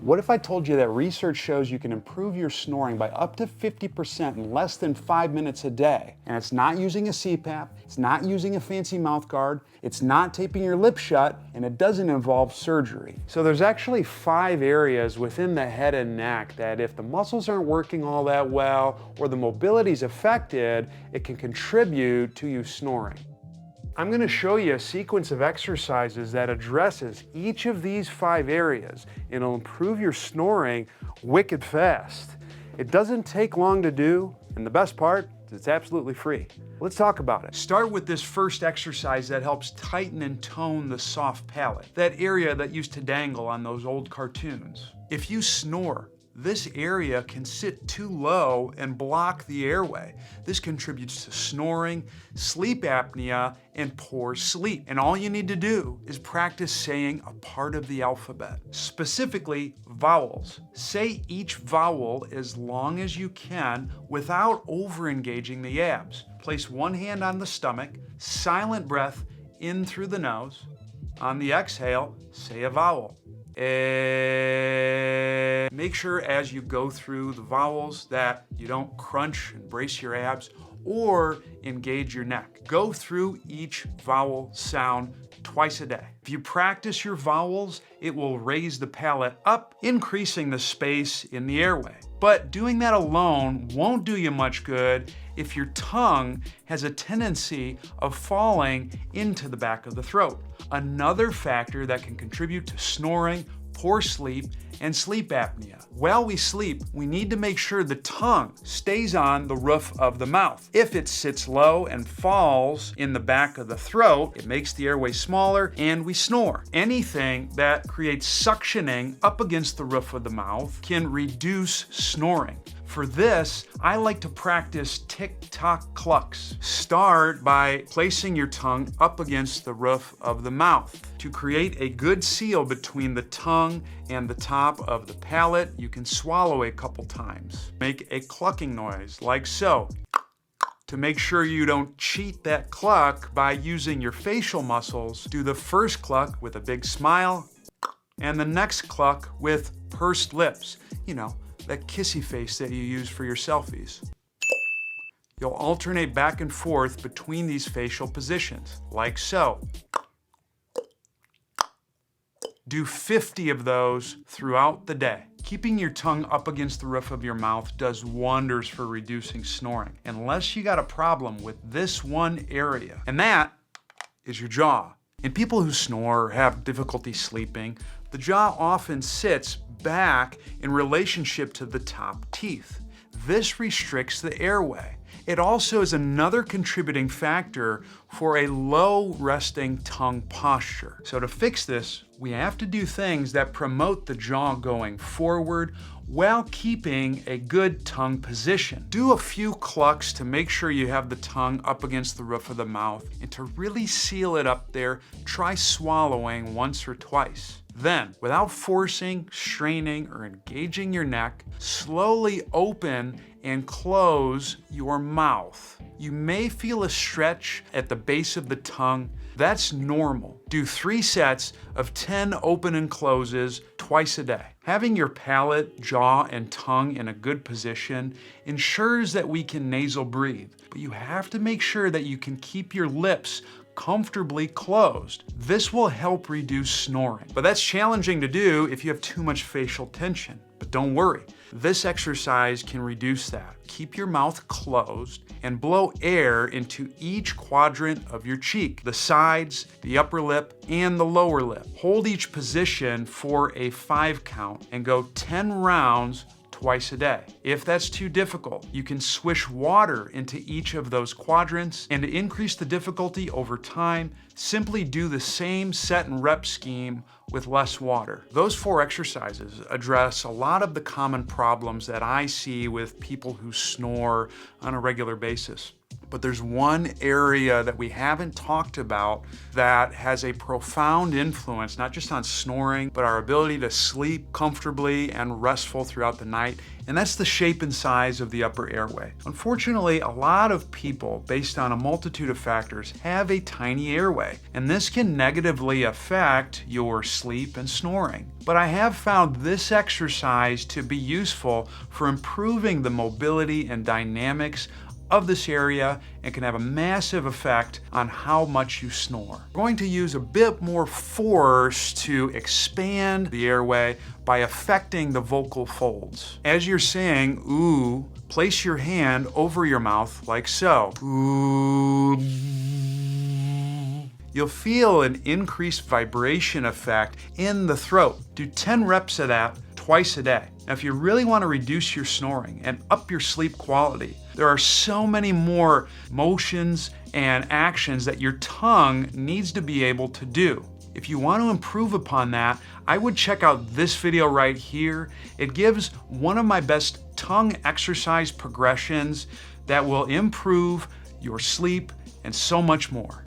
What if I told you that research shows you can improve your snoring by up to 50% in less than 5 minutes a day? And it's not using a CPAP, it's not using a fancy mouth guard, it's not taping your lips shut, and it doesn't involve surgery. So there's actually 5 areas within the head and neck that if the muscles aren't working all that well or the mobility is affected, it can contribute to you snoring. I'm going to show you a sequence of exercises that addresses each of these 5 areas, and it'll improve your snoring wicked fast. It doesn't take long to do, and the best part is it's absolutely free. Let's talk about it. Start with this first exercise that helps tighten and tone the soft palate, that area that used to dangle on those old cartoons. If you snore, this area can sit too low and block the airway. This contributes to snoring, sleep apnea, and poor sleep. And all you need to do is practice saying a part of the alphabet, specifically vowels. Say each vowel as long as you can without over-engaging the abs. Place one hand on the stomach, silent breath in through the nose. On the exhale, say a vowel. Make sure as you go through the vowels that you don't crunch and brace your abs or engage your neck. Go through each vowel sound twice a day. If you practice your vowels, it will raise the palate up, increasing the space in the airway. But doing that alone won't do you much good if your tongue has a tendency of falling into the back of the throat. Another factor that can contribute to snoring, poor sleep, and sleep apnea. While we sleep, we need to make sure the tongue stays on the roof of the mouth. If it sits low and falls in the back of the throat, it makes the airway smaller and we snore. Anything that creates suctioning up against the roof of the mouth can reduce snoring. For this, I like to practice tick-tock clucks. Start by placing your tongue up against the roof of the mouth. To create a good seal between the tongue and the top of the palate, you can swallow a couple times. Make a clucking noise like so. To make sure you don't cheat that cluck by using your facial muscles, do the first cluck with a big smile and the next cluck with pursed lips. You know, that kissy face that you use for your selfies. You'll alternate back and forth between these facial positions, like so. Do 50 of those throughout the day. Keeping your tongue up against the roof of your mouth does wonders for reducing snoring, unless you got a problem with this one area, and that is your jaw. In people who snore or have difficulty sleeping, the jaw often sits back in relationship to the top teeth. This restricts the airway. It also is another contributing factor for a low resting tongue posture. So to fix this, we have to do things that promote the jaw going forward while keeping a good tongue position. Do a few clucks to make sure you have the tongue up against the roof of the mouth, and to really seal it up there, try swallowing once or twice. Then, without forcing, straining, or engaging your neck, slowly open and close your mouth. You may feel a stretch at the base of the tongue. That's normal. Do 3 sets of 10 open and closes twice a day. Having your palate, jaw, and tongue in a good position ensures that we can nasal breathe, but you have to make sure that you can keep your lips comfortably closed. This will help reduce snoring. But that's challenging to do if you have too much facial tension. But don't worry, this exercise can reduce that. Keep your mouth closed and blow air into each quadrant of your cheek, the sides, the upper lip, and the lower lip. Hold each position for a 5 count and go 10 rounds twice a day. If that's too difficult, you can swish water into each of those quadrants, and to increase the difficulty over time, simply do the same set and rep scheme with less water. Those 4 exercises address a lot of the common problems that I see with people who snore on a regular basis. But there's one area that we haven't talked about that has a profound influence, not just on snoring, but our ability to sleep comfortably and restful throughout the night, and that's the shape and size of the upper airway. Unfortunately, a lot of people, based on a multitude of factors, have a tiny airway, and this can negatively affect your sleep and snoring. But I have found this exercise to be useful for improving the mobility and dynamics of this area and can have a massive effect on how much you snore. We're going to use a bit more force to expand the airway by affecting the vocal folds. As you're saying ooh, place your hand over your mouth like so. Ooh. You'll feel an increased vibration effect in the throat. Do 10 reps of that twice a day. Now, if you really want to reduce your snoring and up your sleep quality, there are so many more motions and actions that your tongue needs to be able to do. If you want to improve upon that, I would check out this video right here. It gives one of my best tongue exercise progressions that will improve your sleep and so much more.